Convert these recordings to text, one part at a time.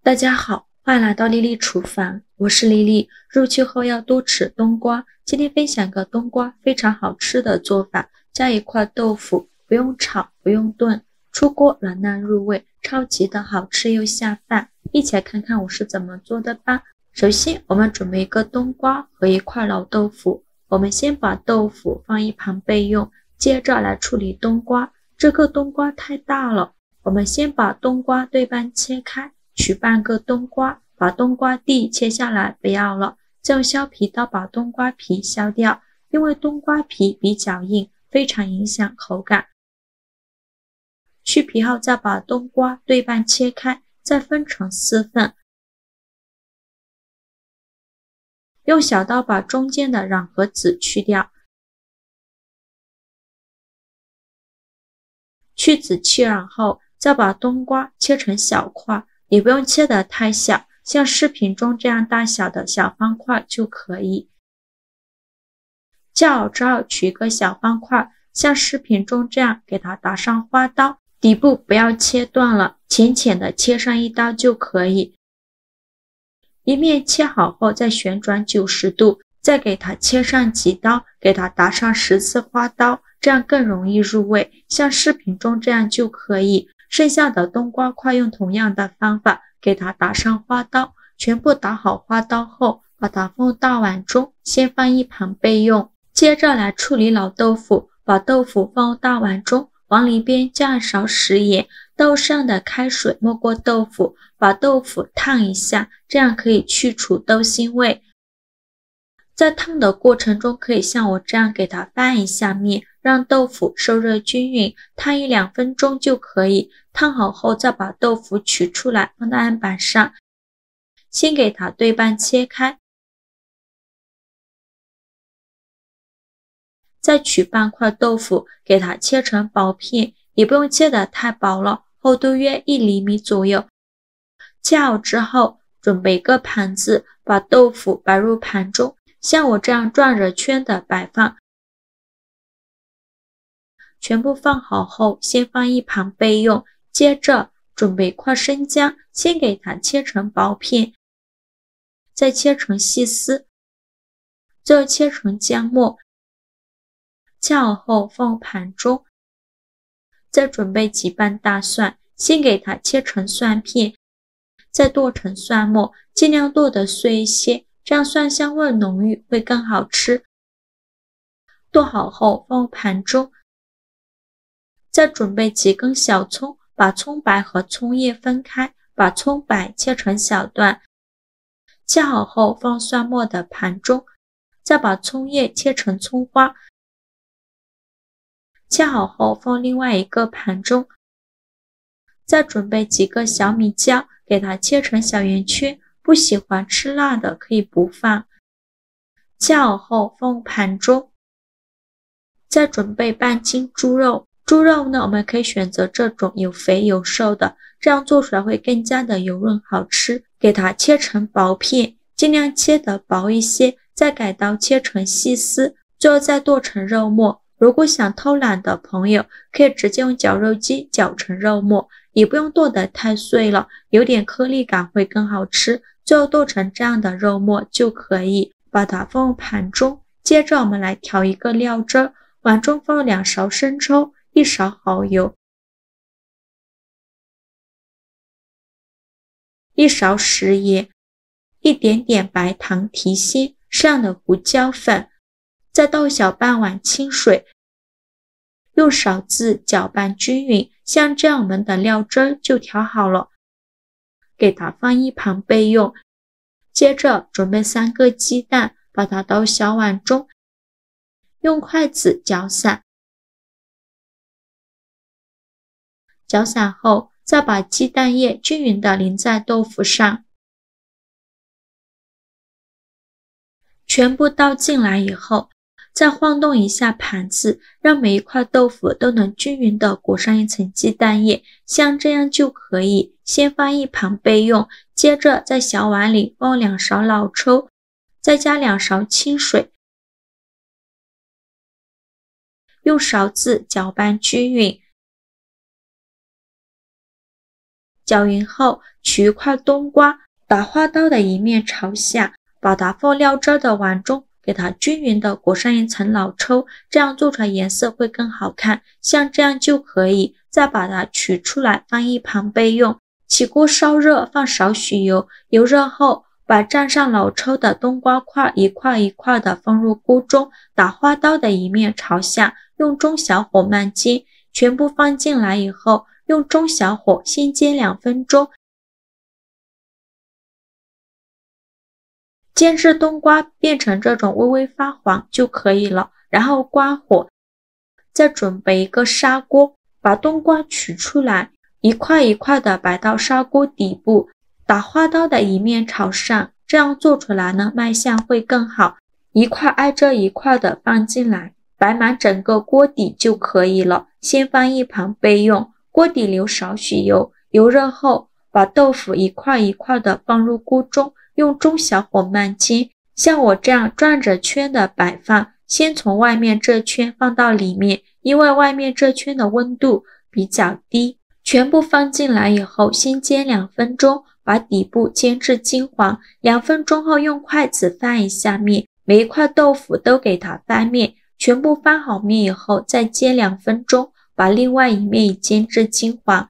大家好，欢迎来到丽丽厨房，我是丽丽。入秋后要多吃冬瓜，今天分享个冬瓜非常好吃的做法，加一块豆腐，不用炒，不用炖，出锅软烂入味，超级的好吃又下饭。一起来看看我是怎么做的吧。首先我们准备一个冬瓜和一块老豆腐，我们先把豆腐放一旁备用，接着来处理冬瓜。这个冬瓜太大了，我们先把冬瓜对半切开，取半个冬瓜，把冬瓜蒂切下来不要了，再用削皮刀把冬瓜皮削掉，因为冬瓜皮比较硬，非常影响口感。去皮后再把冬瓜对半切开，再分成4份，用小刀把中间的瓤和籽去掉，去籽去瓤后，再把冬瓜切成小块，也不用切得太小，像视频中这样大小的小方块就可以。切好之后取一个小方块，像视频中这样给它打上花刀，底部不要切断了，浅浅的切上一刀就可以。一面切好后再旋转90度，再给它切上几刀，给它打上10次花刀，这样更容易入味，像视频中这样就可以。剩下的冬瓜块用同样的方法给它打上花刀，全部打好花刀后，把它放大碗中，先放一旁备用。接着来处理老豆腐，把豆腐放大碗中，往里边加一勺食盐，倒上的开水没过豆腐，把豆腐烫一下，这样可以去除豆腥味。在烫的过程中，可以像我这样给它翻一下面，让豆腐受热均匀，烫1-2分钟就可以。烫好后再把豆腐取出来放到案板上，先给它对半切开，再取半块豆腐给它切成薄片，也不用切得太薄了，厚度约1厘米左右。切好之后，准备一个盘子，把豆腐摆入盘中，像我这样转着圈的摆放。全部放好后，先放一旁备用。接着准备一块生姜，先给它切成薄片，再切成细丝，最后切成姜末。切好后放盘中。再准备几瓣大蒜，先给它切成蒜片，再剁成蒜末，尽量剁得碎一些，这样蒜香味浓郁，会更好吃。剁好后放盘中。再准备几根小葱，把葱白和葱叶分开，把葱白切成小段。切好后放蒜末的盘中，再把葱叶切成葱花。切好后放另外一个盘中。再准备几个小米椒，给它切成小圆圈，不喜欢吃辣的可以不放。切好后放盘中。再准备半斤猪肉，猪肉呢，我们可以选择这种有肥有瘦的，这样做出来会更加的油润好吃。给它切成薄片，尽量切得薄一些，再改刀切成细丝，最后再剁成肉末。如果想偷懒的朋友，可以直接用绞肉机绞成肉末，也不用剁得太碎了，有点颗粒感会更好吃。最后剁成这样的肉末就可以，把它放入盘中。接着我们来调一个料汁儿，碗中放2勺生抽，1勺蚝油，1勺食盐，一点点白糖提鲜，适量的胡椒粉，再倒小半碗清水，用勺子搅拌均匀，像这样我们的料汁就调好了，给它放一旁备用。接着准备3个鸡蛋，把它倒小碗中，用筷子搅散。搅散后，再把鸡蛋液均匀地淋在豆腐上。全部倒进来以后，再晃动一下盘子，让每一块豆腐都能均匀地裹上一层鸡蛋液，像这样就可以。先放一旁备用，接着在小碗里放2勺老抽，再加2勺清水，用勺子搅拌均匀。搅匀后，取一块冬瓜，打花刀的一面朝下，把它放料汁的碗中，给它均匀的裹上一层老抽，这样做出来颜色会更好看。像这样就可以，再把它取出来放一旁备用。起锅烧热，放少许油，油热后，把蘸上老抽的冬瓜块一块一块的放入锅中，打花刀的一面朝下，用中小火慢煎，全部放进来以后，用中小火先煎2分钟，煎至冬瓜变成这种微微发黄就可以了。然后关火，再准备一个砂锅，把冬瓜取出来，一块一块的摆到砂锅底部，打花刀的一面朝上，这样做出来呢，卖相会更好。一块挨着一块的放进来，摆满整个锅底就可以了。先放一旁备用。锅底留少许油，油热后，把豆腐一块一块的放入锅中，用中小火慢煎。像我这样转着圈的摆放，先从外面这圈放到里面，因为外面这圈的温度比较低。全部放进来以后，先煎2分钟，把底部煎至金黄。2分钟后，用筷子翻一下面，每一块豆腐都给它翻面。全部翻好面以后，再煎2分钟，把另外一面也煎至金黄。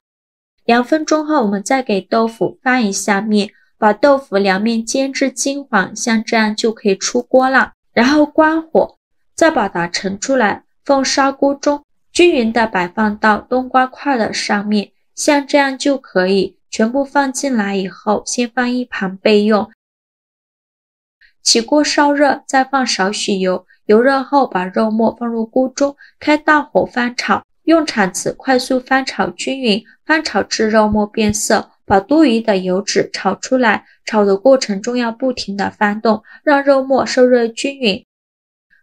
2分钟后，我们再给豆腐翻一下面，把豆腐两面煎至金黄，像这样就可以出锅了。然后关火，再把它盛出来，放砂锅中，均匀的摆放到冬瓜块的上面，像这样就可以。全部放进来以后，先放一旁备用。起锅烧热，再放少许油，油热后把肉末放入锅中，开大火翻炒，用铲子快速翻炒均匀，翻炒至肉末变色，把多余的油脂炒出来。炒的过程中要不停的翻动，让肉末受热均匀。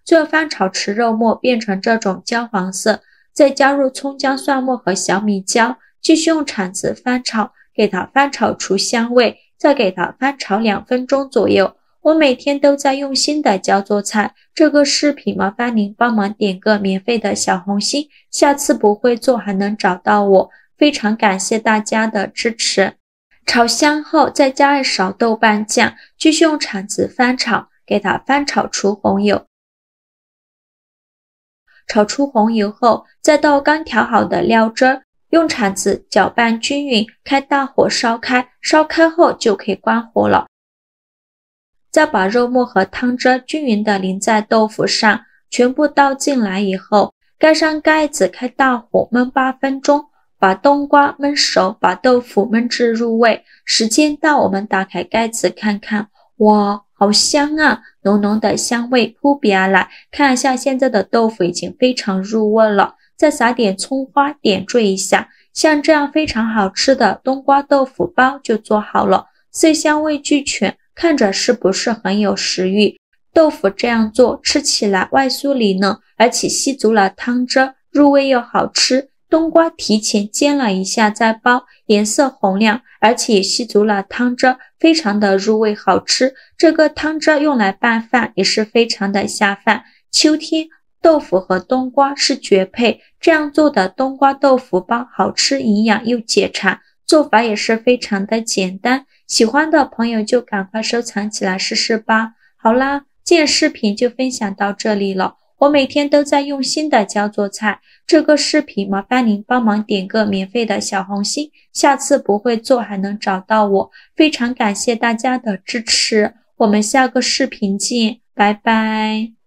最后翻炒至肉末变成这种焦黄色，再加入葱姜蒜末和小米椒，继续用铲子翻炒，给它翻炒出香味，再给它翻炒2分钟左右。我每天都在用心的教做菜，这个视频麻烦您帮忙点个免费的小红心，下次不会做还能找到我，非常感谢大家的支持。炒香后再加一勺豆瓣酱，继续用铲子翻炒，给它翻炒出红油。炒出红油后，再倒刚调好的料汁，用铲子搅拌均匀，开大火烧开，烧开后就可以关火了。再把肉末和汤汁均匀的淋在豆腐上，全部倒进来以后，盖上盖子，开大火焖8分钟，把冬瓜焖熟，把豆腐焖至入味。时间到，我们打开盖子看看，哇，好香啊，浓浓的香味扑鼻而来。看一下现在的豆腐已经非常入味了，再撒点葱花点缀一下，像这样非常好吃的冬瓜豆腐包就做好了，色香味俱全，看着是不是很有食欲？豆腐这样做，吃起来外酥里嫩，而且吸足了汤汁，入味又好吃。冬瓜提前煎了一下再包，颜色红亮，而且也吸足了汤汁，非常的入味好吃。这个汤汁用来拌饭也是非常的下饭。秋天豆腐和冬瓜是绝配，这样做的冬瓜豆腐包好吃营养又解馋，做法也是非常的简单。喜欢的朋友就赶快收藏起来试试吧。好啦，今天视频就分享到这里了。我每天都在用心的教做菜，这个视频麻烦您帮忙点个免费的小红心，下次不会做还能找到我，非常感谢大家的支持，我们下个视频见，拜拜。